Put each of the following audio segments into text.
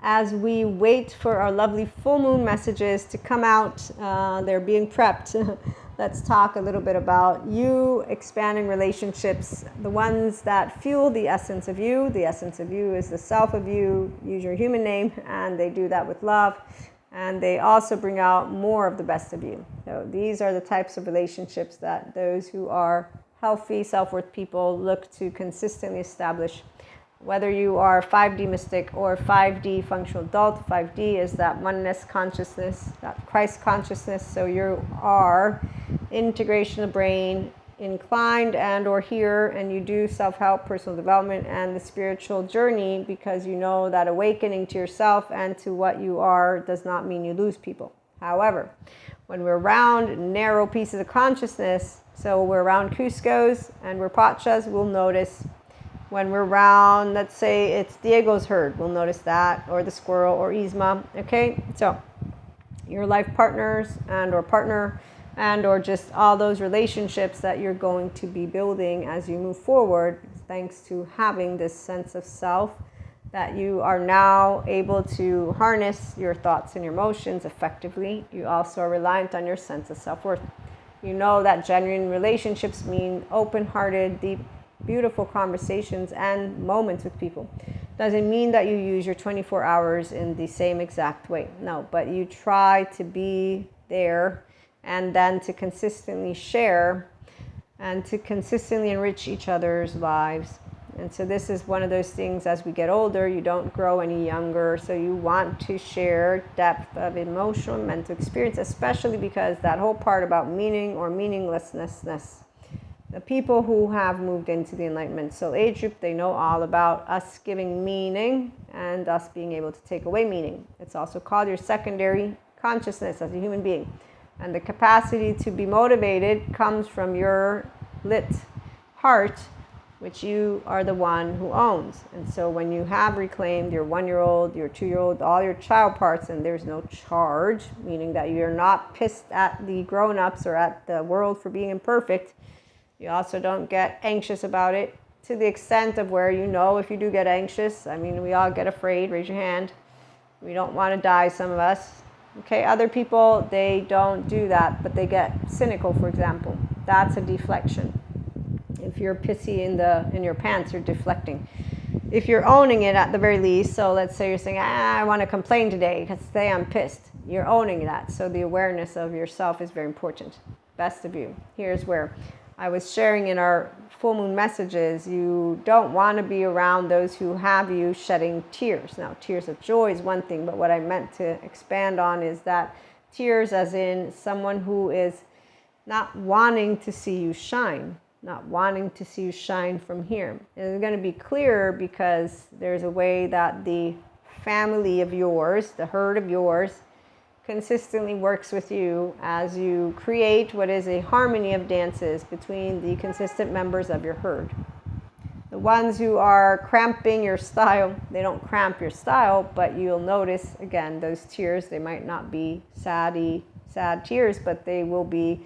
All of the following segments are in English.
as we wait for our lovely full moon messages to come out, they're being prepped. Let's talk a little bit about you expanding relationships, the ones that fuel the essence of you. The essence of you is the self of you. Use your human name, and they do that with love. And they also bring out more of the best of you. So these are the types of relationships that those who are healthy, self-worth people look to consistently establish. Whether you are 5D mystic or 5D functional adult, 5D is that oneness consciousness, that Christ consciousness. So you are integration of brain inclined and or here, and you do self-help, personal development, and the spiritual journey because you know that awakening to yourself and to what you are does not mean you lose people. However, when we're around narrow pieces of consciousness, so we're around Cuscos and we're Pachas, we'll notice. When we're around, let's say it's Diego's herd, we'll notice that, or the squirrel, or Yzma, okay? So your life partners and or partner and or just all those relationships that you're going to be building as you move forward, thanks to having this sense of self, that you are now able to harness your thoughts and your emotions effectively. You also are reliant on your sense of self-worth. You know that genuine relationships mean open-hearted, deep, beautiful conversations and moments with people. Doesn't mean that you use your 24 hours in the same exact way. No, but you try to be there and then to consistently share and to consistently enrich each other's lives. And so this is one of those things, as we get older, you don't grow any younger. So you want to share depth of emotional and mental experience, especially because that whole part about meaning or meaninglessness. The people who have moved into the Enlightenment Soul Age group, they know all about us giving meaning and us being able to take away meaning. It's also called your secondary consciousness as a human being. And the capacity to be motivated comes from your lit heart, which you are the one who owns. And so when you have reclaimed your 1-year-old, your 2-year-old, all your child parts, and there's no charge, meaning that you're not pissed at the grown-ups or at the world for being imperfect, you also don't get anxious about it to the extent of where you know if you do get anxious. I mean, we all get afraid. Raise your hand. We don't want to die, some of us. Okay, other people, they don't do that, but they get cynical, for example. That's a deflection. If you're pissy in your pants, you're deflecting. If you're owning it at the very least, so let's say you're saying, I want to complain today because today I'm pissed. You're owning that. So the awareness of yourself is very important. Best of you. Here's where I was sharing in our full moon messages, you don't want to be around those who have you shedding tears. Now, tears of joy is one thing, but what I meant to expand on is that tears as in someone who is not wanting to see you shine, not wanting to see you shine from here. And it's going to be clearer because there's a way that the family of yours, the herd of yours, consistently works with you as you create what is a harmony of dances between the consistent members of your herd. The ones who are cramping your style, they don't cramp your style, but you'll notice, again, those tears, they might not be sad tears, but they will be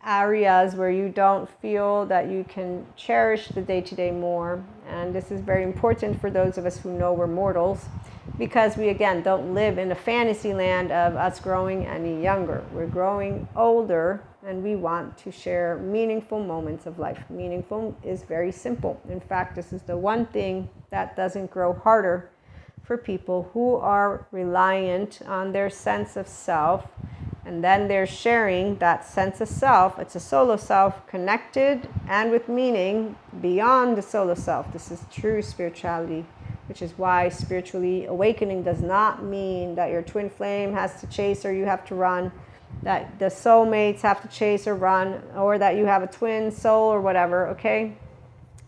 areas where you don't feel that you can cherish the day-to-day more. And this is very important for those of us who know we're mortals, because we, again, don't live in a fantasy land of us growing any younger. We're growing older, and we want to share meaningful moments of life. Meaningful is very simple. In fact, this is the one thing that doesn't grow harder for people who are reliant on their sense of self, and then they're sharing that sense of self. It's a solo self connected and with meaning beyond the solo self. This is true spirituality, which is why spiritually awakening does not mean that your twin flame has to chase or you have to run, that the soulmates have to chase or run, or that you have a twin soul or whatever, okay?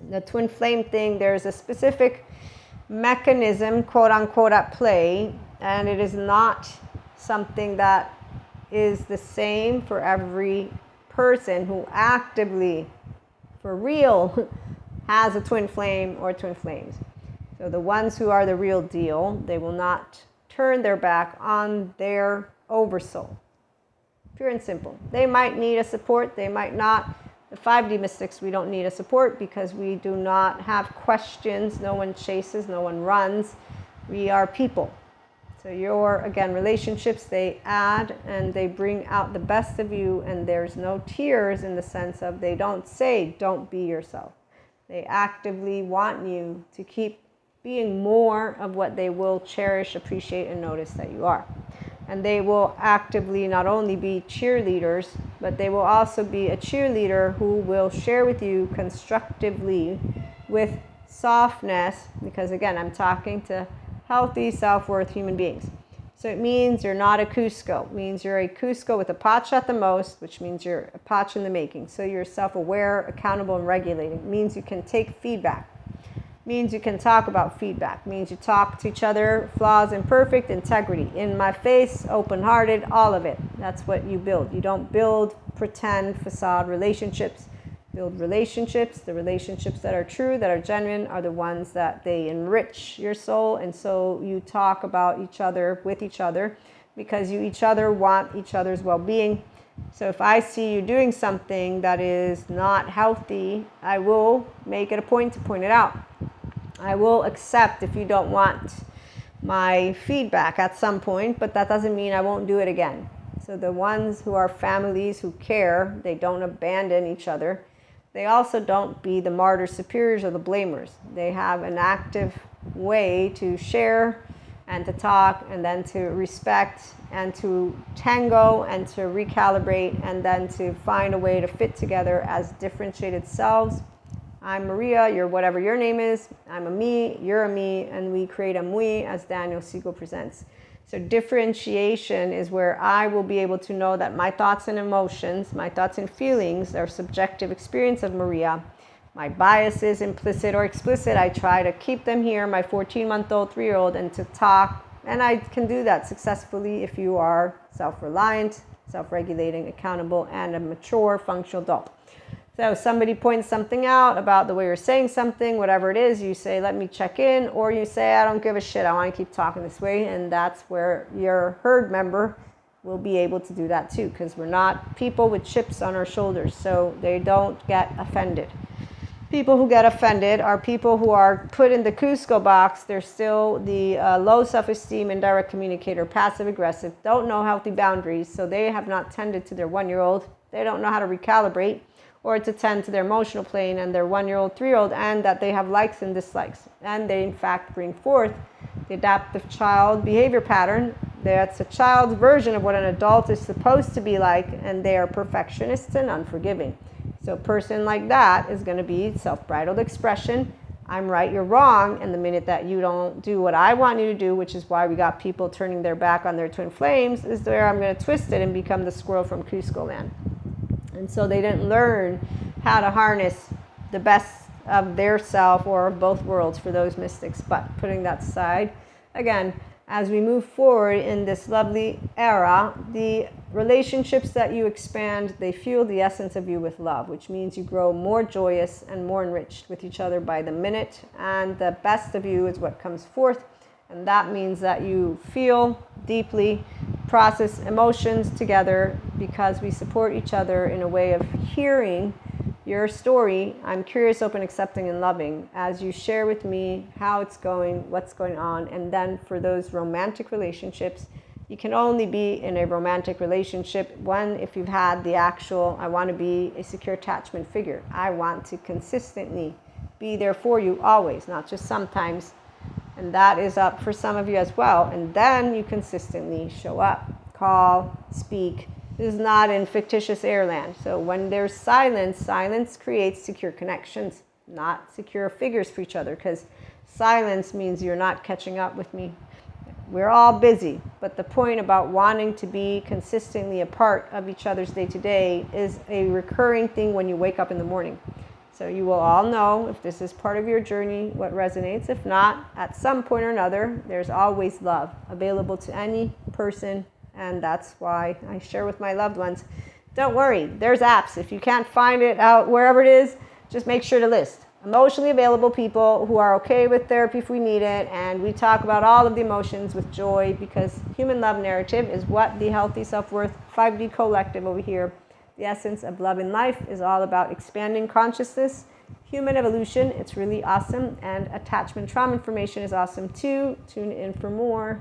The twin flame thing, there's a specific mechanism, quote unquote, at play, and it is not something that is the same for every person who actively, for real, has a twin flame or twin flames. So the ones who are the real deal, they will not turn their back on their oversoul. Pure and simple. They might need a support, they might not. The 5D mystics, we don't need a support because we do not have questions. No one chases, no one runs. We are people. So your, again, relationships, they add and they bring out the best of you, and there's no tears in the sense of they don't say, don't be yourself. They actively want you to keep being more of what they will cherish, appreciate, and notice that you are. And they will actively not only be cheerleaders, but they will also be a cheerleader who will share with you constructively with softness, because again, I'm talking to healthy self-worth human beings. So it means you're not a Cusco. It means you're a Cusco with a Pacha at the most, which means you're a Pacha in the making. So you're self-aware, accountable, and regulating. It means you can take feedback. It means you can talk about feedback. It means you talk to each other, flaws, imperfect, integrity. In my face, open-hearted, all of it. That's what you build. You don't build pretend facade relationships. Build relationships. The relationships that are true, that are genuine, are the ones that they enrich your soul. And so you talk about each other with each other, because you each other want each other's well-being. So if I see you doing something that is not healthy, I will make it a point to point it out. I will accept if you don't want my feedback at some point, but that doesn't mean I won't do it again. So the ones who are families who care, they don't abandon each other. They also don't be the martyr superiors or the blamers. They have an active way to share and to talk, and then to respect and to tango and to recalibrate, and then to find a way to fit together as differentiated selves. I'm Maria, you're whatever your name is. I'm a me, you're a me, and we create a mui, as Daniel Siegel presents. So differentiation is where I will be able to know that my thoughts and emotions, my thoughts and feelings are subjective experience of Maria. My biases, implicit or explicit, I try to keep them here, my 14-month-old, 3-year-old, and to talk. And I can do that successfully if you are self-reliant, self-regulating, accountable, and a mature, functional adult. So somebody points something out about the way you're saying something, whatever it is, you say, let me check in, or you say, I don't give a shit, I want to keep talking this way. And that's where your herd member will be able to do that too, because we're not people with chips on our shoulders, so they don't get offended. People who get offended are people who are put in the Cusco box. They're still the low self-esteem, indirect communicator, passive-aggressive, don't know healthy boundaries, so they have not tended to their 1-year-old. They don't know how to recalibrate or to tend to their emotional plane and their 1-year-old, 3-year-old, and that they have likes and dislikes. And they, in fact, bring forth the adaptive child behavior pattern. That's a child's version of what an adult is supposed to be like, and they are perfectionists and unforgiving. So a person like that is going to be self-bridled expression. I'm right, you're wrong. And the minute that you don't do what I want you to do, which is why we got people turning their back on their twin flames, is where I'm going to twist it and become the squirrel from Cusco land. And so they didn't learn how to harness the best of their self or of both worlds for those mystics. But putting that aside, again, as we move forward in this lovely era, the relationships that you expand, they fuel the essence of you with love, which means you grow more joyous and more enriched with each other by the minute. And the best of you is what comes forth. And that means that you feel deeply, process emotions together, because we support each other in a way of hearing your story. I'm curious, open, accepting, and loving as you share with me how it's going, what's going on. And then for those romantic relationships, you can only be in a romantic relationship, one, if you've had the actual, I want to be a secure attachment figure. I want to consistently be there for you always, not just sometimes. And that is up for some of you as well. And then you consistently show up, call, speak. This is not in fictitious airland. So when there's silence, silence creates secure connections, not secure figures for each other, because silence means you're not catching up with me. We're all busy, but the point about wanting to be consistently a part of each other's day-to-day is a recurring thing when you wake up in the morning. So you will all know if this is part of your journey, what resonates. If not, at some point or another, there's always love available to any person. And that's why I share with my loved ones. Don't worry, there's apps. If you can't find it out wherever it is, just make sure to list emotionally available people who are okay with therapy if we need it. And we talk about all of the emotions with joy, because human love narrative is what the Healthy Self-Worth 5D Collective over here, the essence of love in life, is all about. Expanding consciousness, human evolution. It's really awesome. And attachment trauma information is awesome too. Tune in for more.